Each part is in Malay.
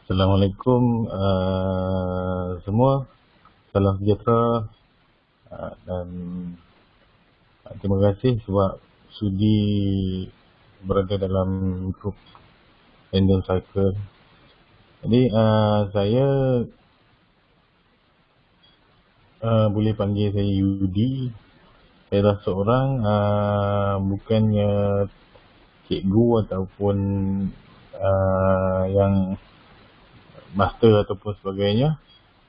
Assalamualaikum semua. Salam sejahtera dan terima kasih sebab sudi berada dalam grup Random Cycle. Jadi saya boleh panggil saya Yudi. Saya adalah seorang bukannya cikgu ataupun yang master ataupun sebagainya.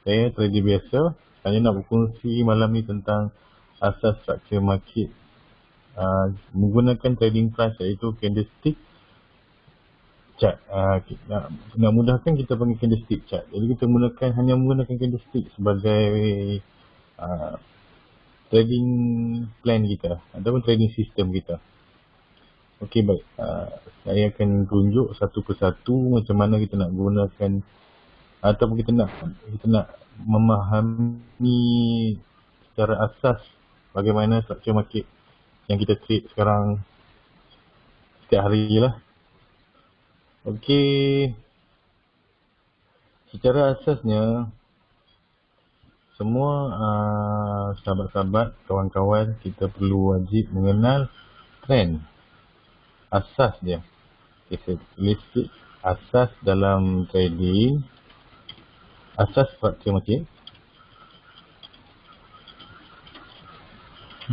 Saya trader biasa. Saya nak berkongsi malam ni tentang asas structure market menggunakan trading price, iaitu candlestick chart. Nak mudahkan, kita panggil candlestick chart. Jadi kita hanya menggunakan candlestick sebagai trading plan kita ataupun trading system kita. Okey, baik. Saya akan tunjuk satu persatu macam mana kita nak gunakan ataupun kita nak memahami secara asas bagaimana structure market yang kita trade sekarang setiap hari lah. Okey, secara asasnya semua sahabat-sahabat, kawan-kawan, kita perlu wajib mengenal trend. Asas dia. Kita tulis asas dalam trading, asas structure market.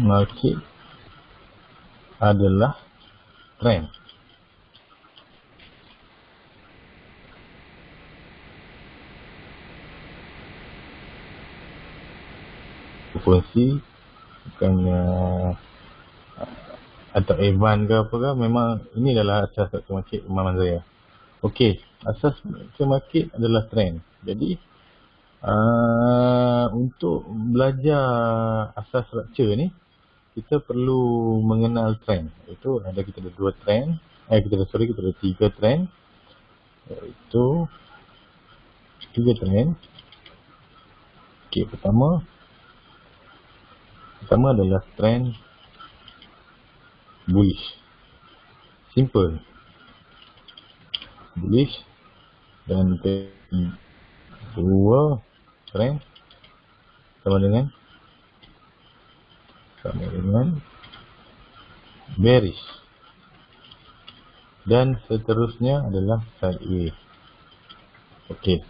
Market adalah trend. Fungsi bukannya atau Evan ke apa ke, memang ini adalah asas structure market pemahaman saya. Okey, asas structure market adalah trend. Jadi untuk belajar asas structure ni, kita perlu mengenal trend. Itu kita ada dua trend. Kita ada tiga trend. Iaitu tiga trend. Okey, pertama adalah trend bullish. Simple. Bullish. Dan kedua trend sama dengan bearish. Dan seterusnya adalah sideways. Okey.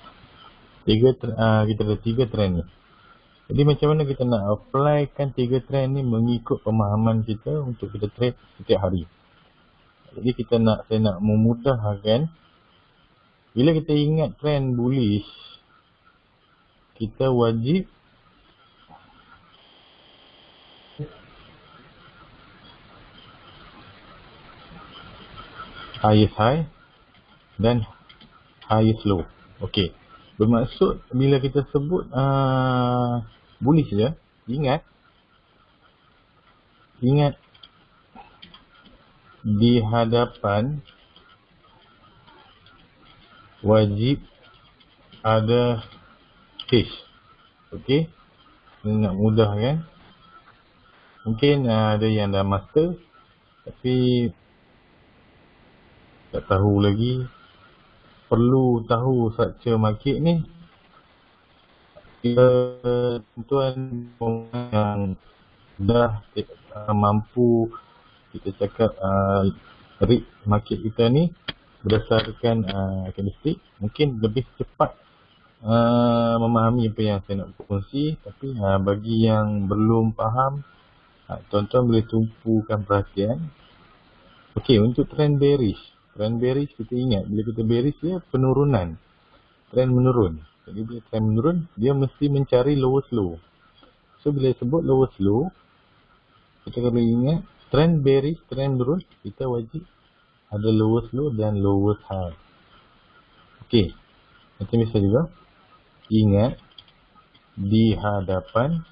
Kita ada tiga trend ni. Jadi macam mana kita nak applykan tiga trend ni mengikut pemahaman kita untuk kita trade setiap hari. Jadi saya nak memudahkan. Bila kita ingat trend bullish, kita wajib highest high dan highest low. Okey. Bermaksud bila kita sebut bullish je, ingat di hadapan wajib ada fish. Okey, nak mudah kan? Mungkin ada yang dah master tapi tak tahu lagi. Perlu tahu structure market ni. Tuan yang dah mampu, kita cakap read market kita ni berdasarkan candlestick, mungkin lebih cepat memahami apa yang saya nak kongsi. Tapi bagi yang belum faham, tuan-tuan boleh tumpukan perhatian. Okey, untuk trend bearish kita ingat, bila kita bearish dia penurunan, trend menurun. Jadi bila trend menurun, dia mesti mencari lowest low. So bila sebut lowest low, kita kena ingat trend bearish, trend menurun, kita wajib ada lowest low dan lowest high. Okey, macam biasa juga, ingat di hadapan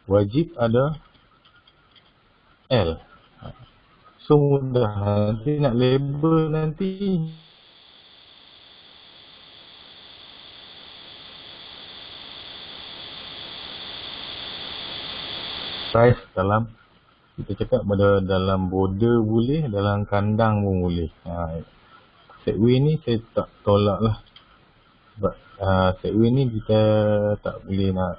wajib ada L. So mudah, nanti nak label nanti price dalam, kita cakap dalam border boleh, dalam kandang pun boleh. Sideways ni saya tak tolak lah. Sebab sideways ni kita tak boleh nak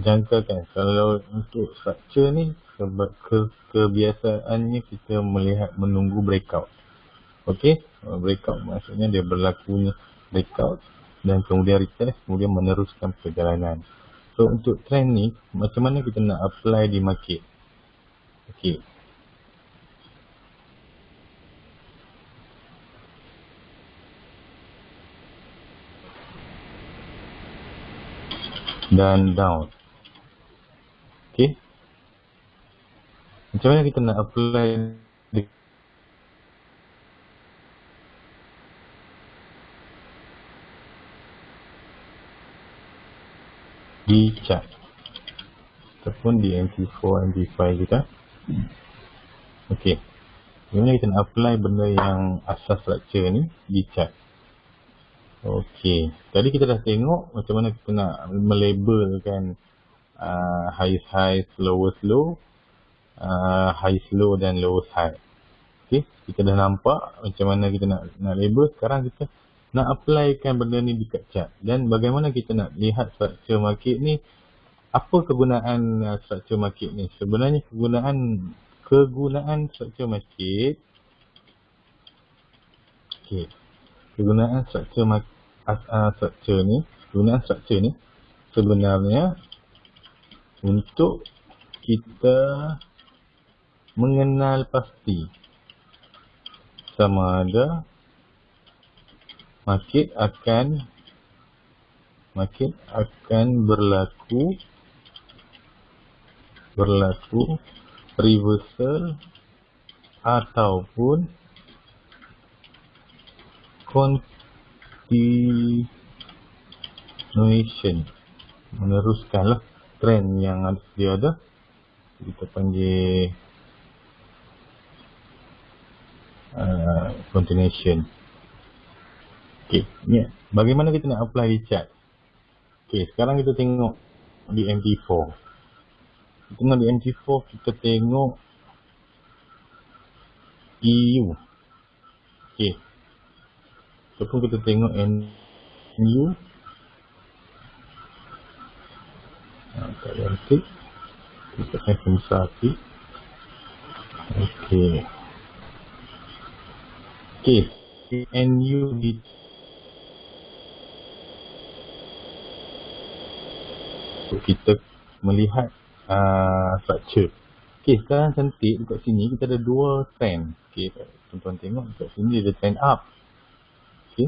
jangkakan. Kalau untuk structure ni, sebab kebiasaannya kita melihat menunggu breakout. Okey, breakout maksudnya dia berlakunya breakout dan kemudian retest, kemudian meneruskan perjalanan. So untuk trend ni, macam mana kita nak apply di market? Okey. Dan down. Okey. Macam mana kita nak apply di chart ataupun di MT4, MT5 kita? Okey. Macam mana kita nak apply benda yang asas structure ni di chart? Okey. Tadi kita dah tengok macam mana kita nak melabelkan highest high, lowest low, highest low dan lowest high. Okey, kita dah nampak macam mana kita nak label. Sekarang kita nak applykan benda ni dekat chart. Dan bagaimana kita nak lihat structure market ni, apa kegunaan structure market ni? Sebenarnya kegunaan structure market, okey, kegunaan structure ni sebenarnya untuk kita mengenal pasti sama ada market akan berlaku reversal ataupun continuation, meneruskanlah trend yang dia ada. Kita panggil continuation. Okey, ni bagaimana kita nak apply di chart? Okey, sekarang kita tengok di MT4. Kita tengok di MT4, kita tengok EU. Okey. Ataupun kita tengok NU. Tak cantik. Kita akan besar sikit. Okey. Okey. NU di kita melihat structure. Okey, sekarang cantik dekat sini kita ada dua trend. Okey, tuan-tuan tengok dekat sini ada trend up. Okey.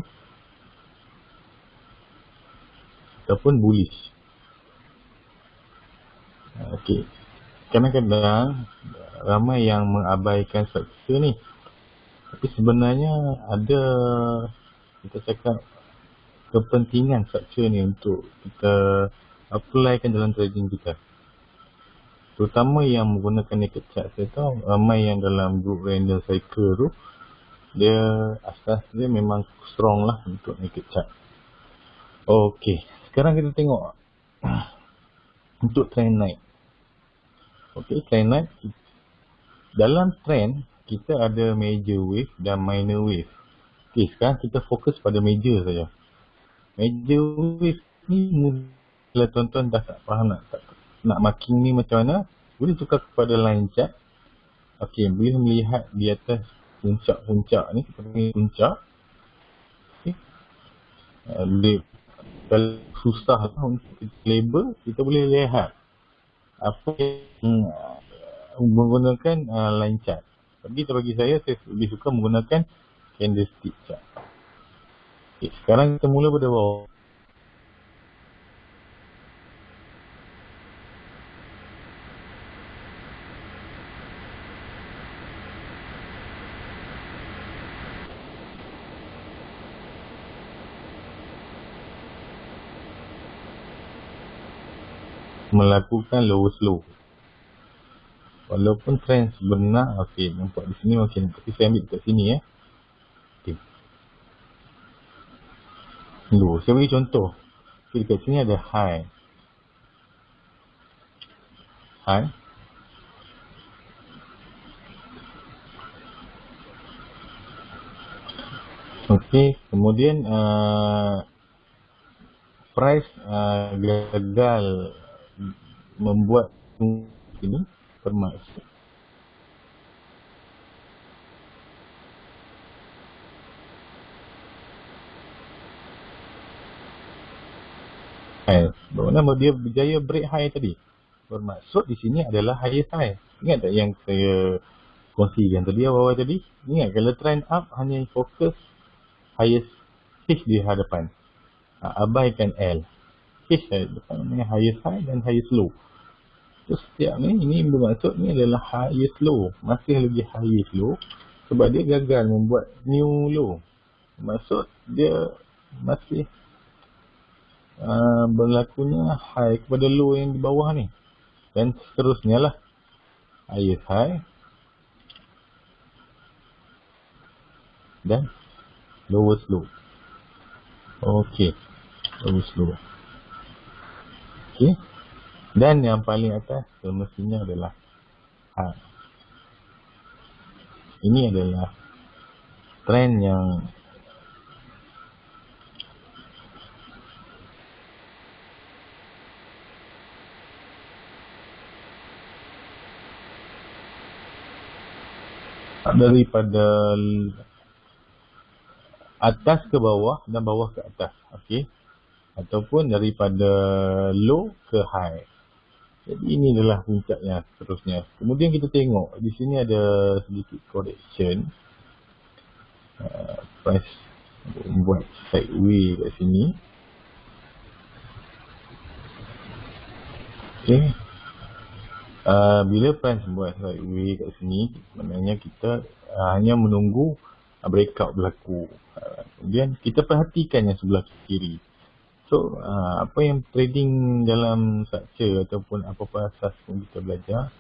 Ataupun bullish. Okey. Kadang-kadang ramai yang mengabaikan structure ni. Tapi sebenarnya ada, kita cakap, kepentingan structure ni untuk kita applykan dalam trading kita. Terutama yang menggunakan naked chart. Saya tahu ramai yang dalam group random cycle tu, dia asas dia memang strong lah untuk naked chart. Okey, sekarang kita tengok untuk trend naik. Okey, trend naik. Dalam trend, kita ada major wave dan minor wave. Okey, sekarang kita fokus pada major saja. Major wave ni, bila tuan-tuan dah tak faham nak marking ni macam mana, boleh tukar kepada line chart. Okey, boleh melihat di atas puncak-puncak ni, kita panggil puncak. Okey. Kalau susah lah untuk label, kita boleh lihat apa yang menggunakan line chart. Tapi bagi saya lebih suka menggunakan candlestick chart. Okay, sekarang kita mula pada bawah. Melakukan lowest low. Walaupun trend sebenar, okey, nampak di sini makin, tapi saya ambil dekat sini ya. Okey. Low, saya bagi contoh. Okay, dekat sini ada high. High. Okey, kemudian price gagal membuat ini termasuk high. Bagaimana dia berjaya break high tadi? Bermaksud di sini adalah highest high. Ingat tak yang saya kongsikan tadi awal tadi? Ingat kalau trend up hanya fokus highest H di hadapan. Abaikan L. H di depan namanya highest high dan highest low. So setiap ni, ini bermaksud ni adalah highest low. Masih lagi highest low sebab dia gagal membuat new low. Maksud dia masih berlakunya high kepada low yang di bawah ni. Dan seterusnya lah. Highest high dan lowest low. Okey. Lowest low. Okey. Dan yang paling atas semestinya adalah high. Ini adalah trend yang daripada atas ke bawah dan bawah ke atas. Okey. Ataupun daripada low ke high. Jadi ini adalah puncaknya seterusnya. Kemudian kita tengok di sini ada sedikit correction. Price buat sideways kat sini. Okey. Bila price buat sideways kat sini, maknanya kita hanya menunggu breakout berlaku. Kemudian kita perhatikan yang sebelah kiri. So, apa yang trading dalam structure ataupun apa-apa asas pun kita belajar,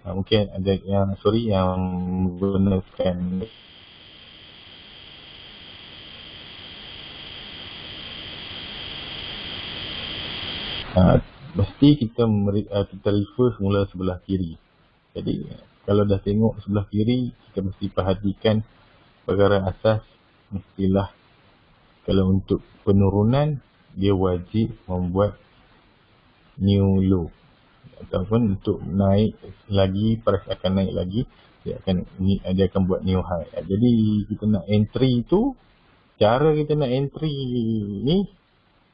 mungkin ada yang menggunakan mesti kita refer semula sebelah kiri. Jadi kalau dah tengok sebelah kiri, kita mesti perhatikan perkara asas. Mestilah kalau untuk penurunan, dia wajib membuat new low. Ataupun untuk naik lagi, price akan naik lagi, dia akan buat new high. Jadi kita nak entry tu, cara kita nak entry ni,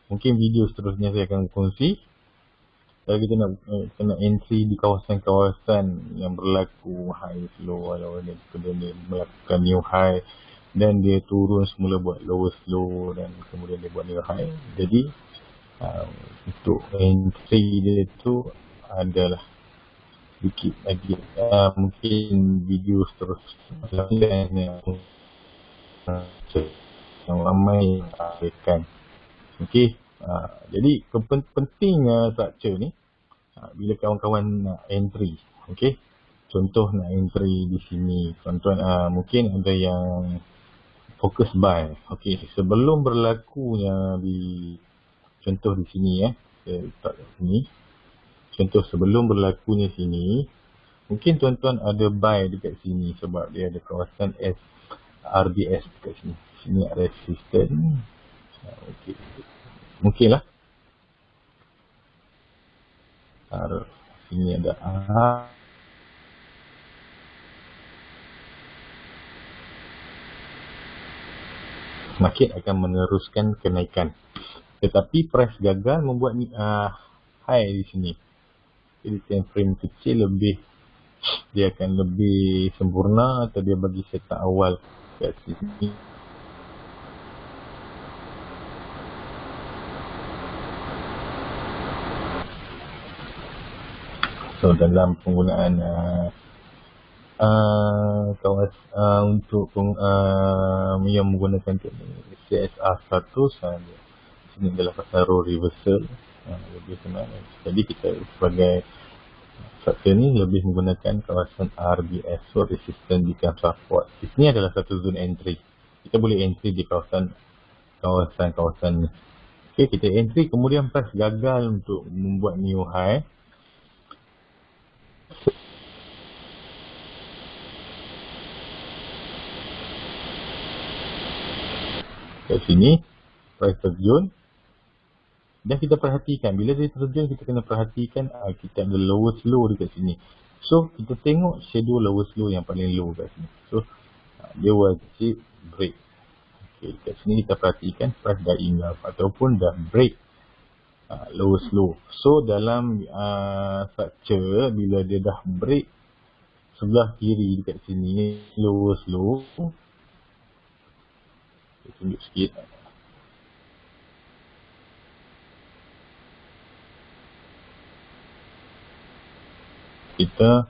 mungkin video seterusnya saya akan kongsi. Kalau kita nak entry di kawasan-kawasan yang berlaku high low, kalau dia melakukan new high dan dia turun semula buat lowest low dan kemudian dia buat new high. Jadi untuk entry dia tu adalah sedikit lagi mungkin video seterusnya yang ramai akan. Okey. Jadi pentingnya structure ni bila kawan-kawan nak entry. Okey. Contoh nak entry di sini. Tuan-tuan mungkin ada yang fokus buy. Okey, sebelum berlakunya contoh di sini saya letak kat sini. Contoh sebelum berlakunya sini, mungkin tuan-tuan ada buy dekat sini sebab dia ada kawasan RBS dekat sini. Sini ada resistance. Okey. Mungkinlah. Sini ada market akan meneruskan kenaikan. Tetapi price gagal membuat high di sini. Jadi time frame kecil dia akan lebih sempurna atau dia bagi setup awal kat sini. So dalam penggunaan untuk yang menggunakan CSR 100, ini adalah pasal row reversal, lebih senang. Jadi kita sebagai structure ni lebih menggunakan kawasan RBS, so resistance become support. Di sini adalah satu zone entry. Kita boleh entry di kawasan ni. Okay, kita entry, kemudian price gagal untuk membuat new high. Kat sini price terjun. Dan kita perhatikan, bila dia terjun kita kena perhatikan kita ada lowest low dekat sini. So kita tengok shadow lowest low yang paling low kat sini. So dia wajib break. Okay, kat sini kita perhatikan price dah enough ataupun dah break lowest low. So dalam structure bila dia dah break sebelah kiri dekat sini lowest low, kita tunjuk sikit. Kita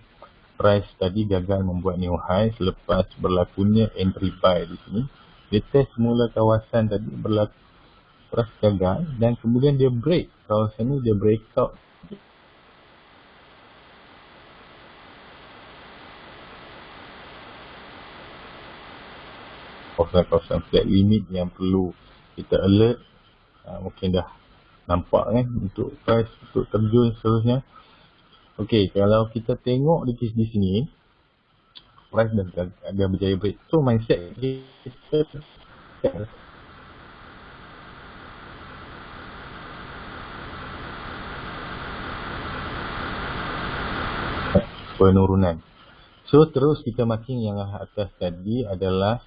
price tadi gagal membuat new high selepas berlakunya entry buy di sini. Dia test semula kawasan tadi berlaku price gagal dan kemudian dia break. Kawasan ni dia breakout. Kawasan flat limit yang perlu kita alert. Mungkin dah nampak kan untuk price untuk terjun seterusnya. Okey, kalau kita tengok di sini price dah berjaya break. So mindset kita penurunan. So terus kita marking yang atas tadi adalah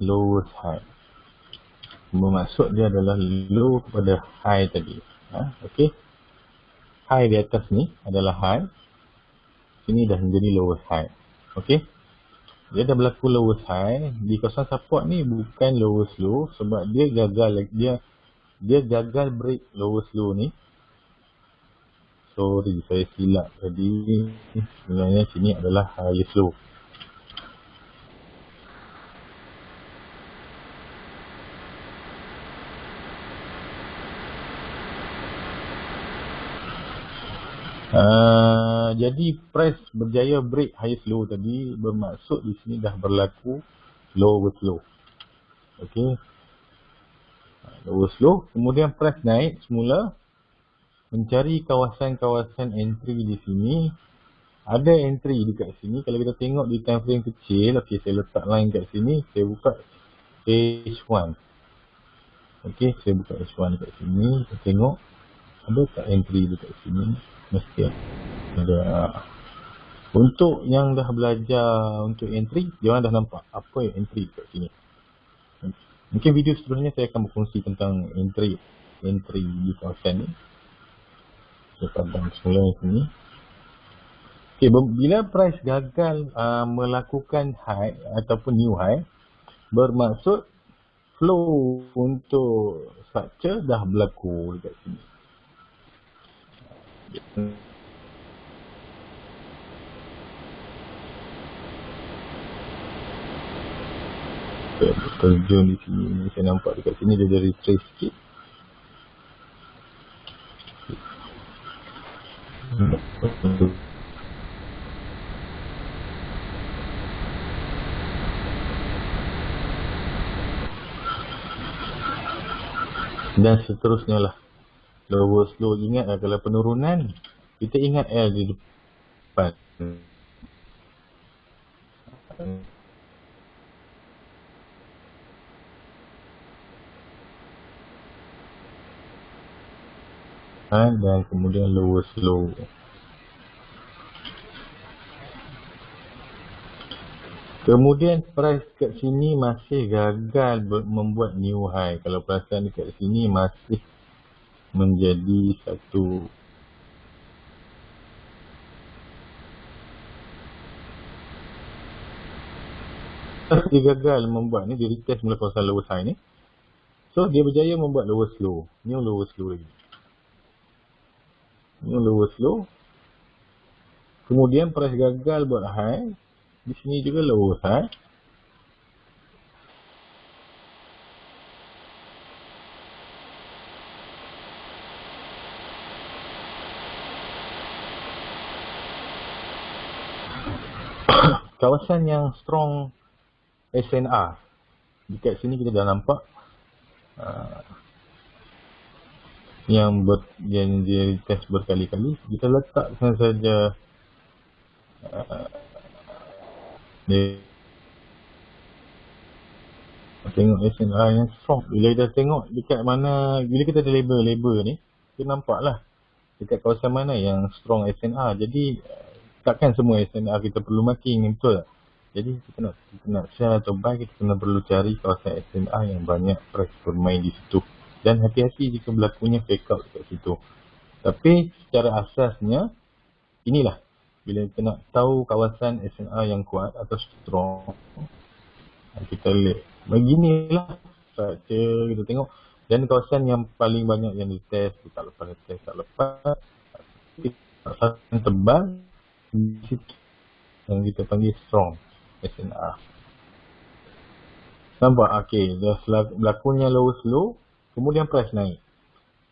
lowest high. Bermaksud dia adalah low kepada high tadi. Okey. High di atas ni adalah high. Sini dah menjadi lowest high. Okey. Dia dah berlaku lowest high. Di kawasan support ni bukan lowest low sebab dia gagal dia gagal break lowest low ni. Sorry, saya silap tadi. Sebenarnya sini adalah highest low. Jadi price berjaya break highest low tadi bermaksud di sini dah berlaku lowest low. Okey. Lowest low, kemudian price naik semula mencari kawasan-kawasan entry di sini. Ada entry dekat sini. Kalau kita tengok di time frame kecil, okey saya letak line kat sini, saya buka H1. Okey, saya buka H1 dekat sini, kita tengok ada tak entry dekat sini. Mesti ada. Untuk yang dah belajar untuk entry, dia orang dah nampak apa yang entry kat sini. Mungkin video seterusnya saya akan berkongsi tentang entry di kawasan ni. Saya padam semula yang sini. Okay, bila price gagal melakukan high ataupun new high, bermaksud flow untuk structure dah berlaku dekat sini. Terjun di sini, saya nampak dekat sini dia ada retrace sikit. Dan seterusnya lah. Lowest low, ingat kalau penurunan kita ingat L di depan. Dan kemudian lowest low. Kemudian price kat sini masih gagal membuat new high. Kalau perasan dekat sini masih menjadi satu dia gagal membuat ni, dia retest mula kawasan lowest high ni. So dia berjaya membuat lowest low. New lowest low lagi. New lowest low. Kemudian price gagal buat high. Di sini juga lowest high. Kawasan yang strong SNR. Dekat sini kita dah nampak yang dia test berkali-kali. Kita letakkan saja Tengok SNR yang strong. Bila kita tengok dekat mana, bila kita ada label ni, kita nampak lah dekat kawasan mana yang strong SNR. Jadi takkan semua SNR kita perlu marking, betul tak? Jadi kita nak sell atau buy, kita kena perlu cari kawasan SNR yang banyak price bermain di situ. Dan hati-hati jika berlakunya fake out dekat situ. Tapi secara asasnya, inilah. Bila kita nak tahu kawasan SNR yang kuat atau strong, kita lihat beginilah structure kita tengok. Dan kawasan yang paling banyak yang ditest, tak lepas kawasan tebal di situ yang kita panggil strong SNR. Nampak? Okey, dah berlakunya lowest low, kemudian price naik.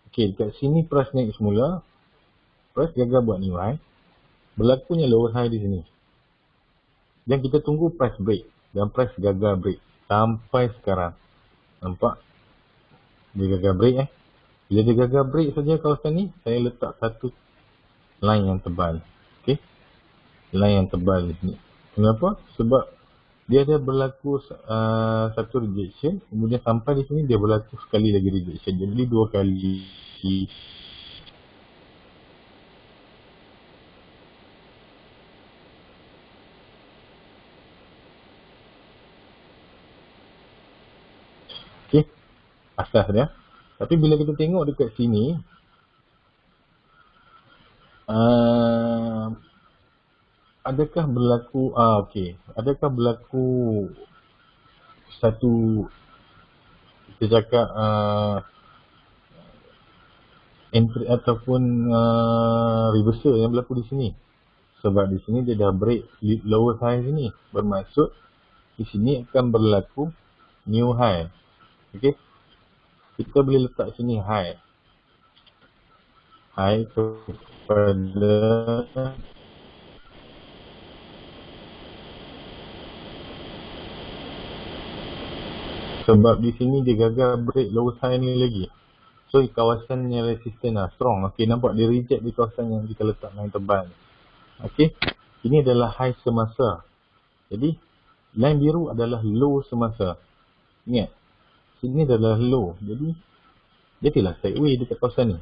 Okey, dekat sini price naik semula, price gagal buat new high, berlakunya lowest high di sini. Dan kita tunggu price break, dan price gagal break sampai sekarang. Nampak? Dia gagal break Bila dia gagal break saja kawasan ni, saya letak satu line yang tebal. Okey. Line yang tebal di sini. Kenapa? Sebab dia ada berlaku satu rejection, kemudian sampai di sini dia berlaku sekali lagi rejection. Jadi dua kali. Okey. Asas dia. Tapi bila kita tengok dekat sini, adakah berlaku adakah berlaku satu, kita cakap entry ataupun reversal yang berlaku di sini? Sebab di sini dia dah break lower high sini, bermaksud di sini akan berlaku new high. Okey, kita boleh letak sini high kepada sebab di sini dia gagal break lower high ni lagi. So kawasan yang resisten lah, strong. Okey, nampak dia reject di kawasan yang kita letak line tebal. Okey, ini adalah high semasa. Jadi line biru adalah low semasa. Ingat, sini adalah low. Jadi jadilah sideway dekat kawasan ni.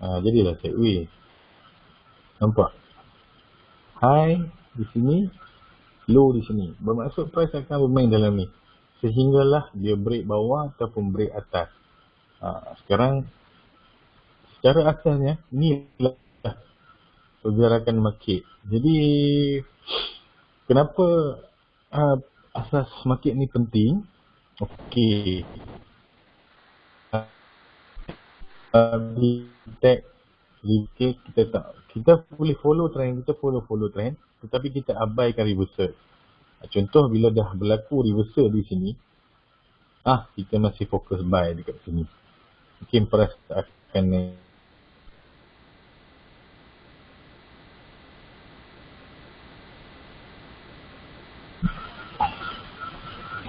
Jadilah sideway. Nampak? High di sini, low di sini. Bermaksud price akan bermain dalam ni, sehinggalah dia break bawah ataupun break atas. Sekarang secara asasnya inilah pergerakan market. Jadi kenapa asas market ni penting? Okey, kita boleh follow trend, tetapi kita abaikan reversal. Contoh, bila dah berlaku reversal di sini, kita masih fokus buy dekat sini. Mungkin price akan ni,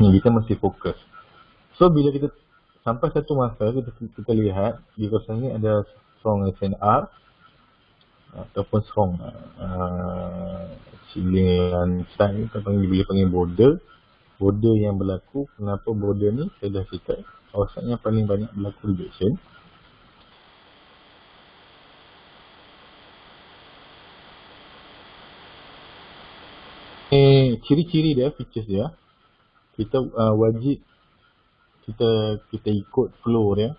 kita masih fokus. So bila kita sampai satu masa, kita lihat di kawasan ni ada strong SNR ataupun strong ceiling side, kita boleh panggil border yang berlaku. Kenapa border ni? Saya dah cakap, kawasan yang paling banyak berlaku rejection. Ciri-ciri dia, features dia, kita wajib kita ikut flow dia.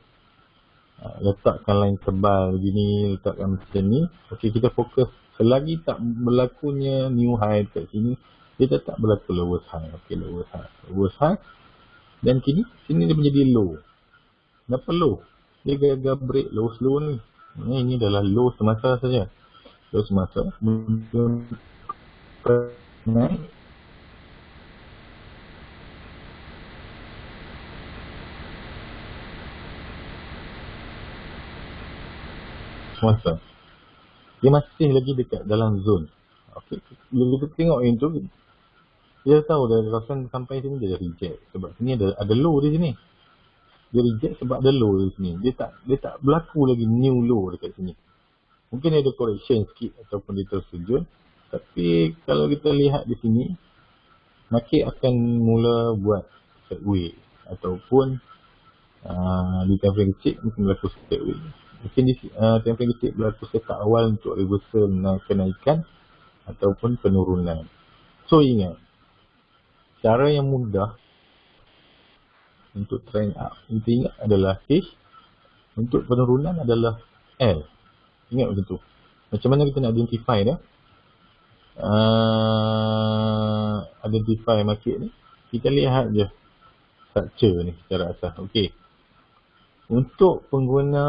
Letakkan line tebal begini, letakkan macam ni. Okey, kita fokus. Selagi tak berlakunya new high dekat sini, dia tetap berlaku lowest high. Okey, lowest high. Dan sini dia menjadi low. Kenapa low? Dia gagal break lowest low ni. Ini adalah low semasa saja. Low semasa. Naik. Semasa. Dia masih lagi dekat dalam zone. Okey, bila kita tengok yang tu, dia tahu dari kawasan sampai sini dia dah reject. Sebab sini ada low di sini. Dia reject sebab ada low di sini. Dia tak berlaku lagi new low dekat sini. Mungkin ada correction sikit ataupun dia tersujud. Tapi kalau kita lihat di sini, market akan mula buat third way, ataupun di time frame kecil mungkin berlaku third way. Mungkin di time frame kecil berlaku setup awal untuk reversal kenaikan ataupun penurunan. So ingat, cara yang mudah untuk trend up kita ingat adalah H, untuk penurunan adalah L. Ingat macam tu. Macam mana kita nak identify dia? Identify market ni, kita lihat je structure ni secara asas. Okey. Untuk pengguna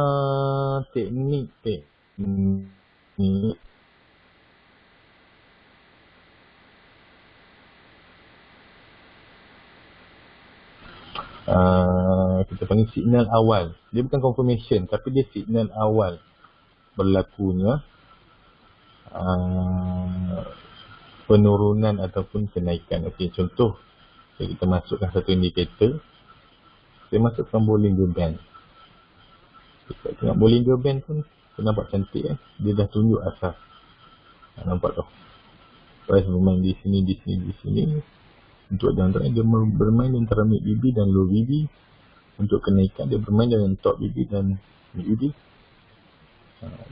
teknik ni, kita panggil signal awal. Dia bukan confirmation, tapi dia signal awal berlakunya penurunan ataupun kenaikan. Okey, contoh kita masukkan satu indikator. Saya masukkan Bollinger Band. Kita tengok Bollinger Band pun nampak cantik Dia dah tunjuk asas. Nampak tu. Price bermain di sini, di sini, di sini. Untuk jangkaan dia bermain antara mid BB dan low BB. Untuk kenaikan dia bermain dengan top BB dan mid BB.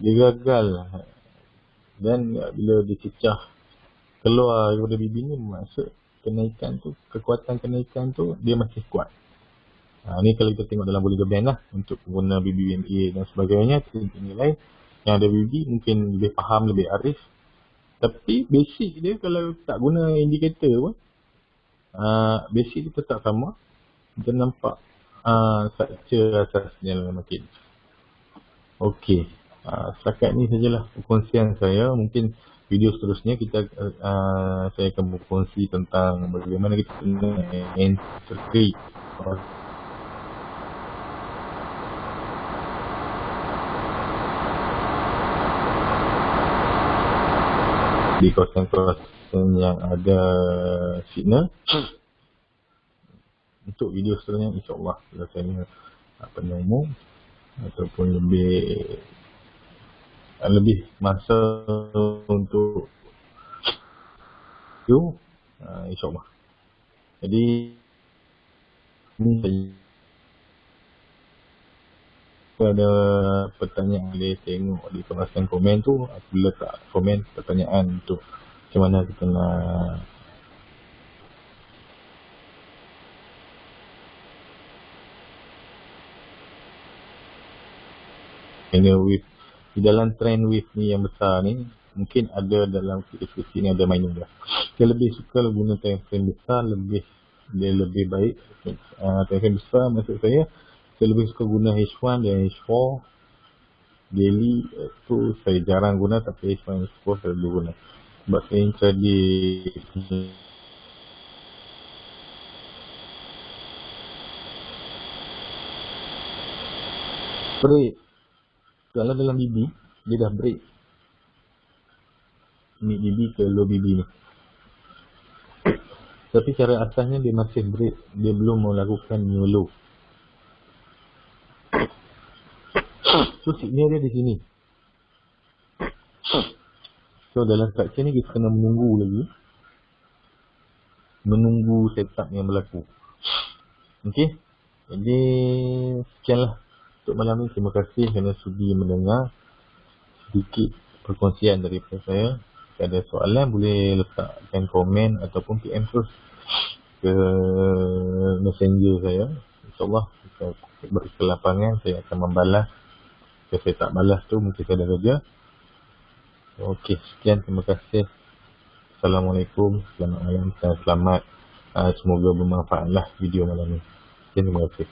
Dia gagal. Dan bila dia cecah keluar daripada BB ni, maksud kenaikan tu, kekuatan kenaikan tu dia masih kuat. Ni kalau kita tengok dalam Bollinger Band lah. Untuk pengguna BBMA dan sebagainya, nilai yang ada BB mungkin lebih faham, lebih arif. Tapi basic dia kalau tak guna indikator pun, basic dia tetap sama. Kita nampak structure asasnya dalam market. Okey, setakat ni sajalah perkongsian saya. Mungkin video seterusnya saya akan berkongsi tentang bagaimana kita kena entry di kawasan-kawasan yang ada signal. Untuk video seterusnya insyaAllah saya panjang umum ataupun lebih masa untuk itu, insyaAllah. Jadi ini ada pertanyaan boleh tengok di kawasan komen tu. Aku letak komen pertanyaan untuk macam mana kita nak wave. Di dalam trend wave ni yang besar ni, mungkin ada dalam diskusi ni ada minor dia. Saya lebih suka guna time frame besar, dia lebih baik. Time frame besar maksud saya lebih suka guna H1 dan H4 daily. Tu saya jarang guna, tapi H1 dan H4 saya dulu guna. Sebab saya introduce break. Kalau dalam BB, dia dah break mid BB ke low BB ni. Tapi cara asasnya dia masih break, dia belum melakukan new low. So signal dia di sini. So dalam structure ni kita kena menunggu lagi. Menunggu setup yang berlaku. Okey. Jadi sekianlah untuk malam ni. Terima kasih kerana sudi mendengar sedikit perkongsian daripada saya. Jika ada soalan boleh letakkan komen ataupun PM terus ke messenger saya. InsyaAllah jika berkelapangan saya akan membalas. Jika saya tak balas tu mungkin saya dah kerja. Okey, sekian, terima kasih. Assalamualaikum, selamat malam dan selamat. Semoga bermanfaatlah video malam ni. Terima kasih.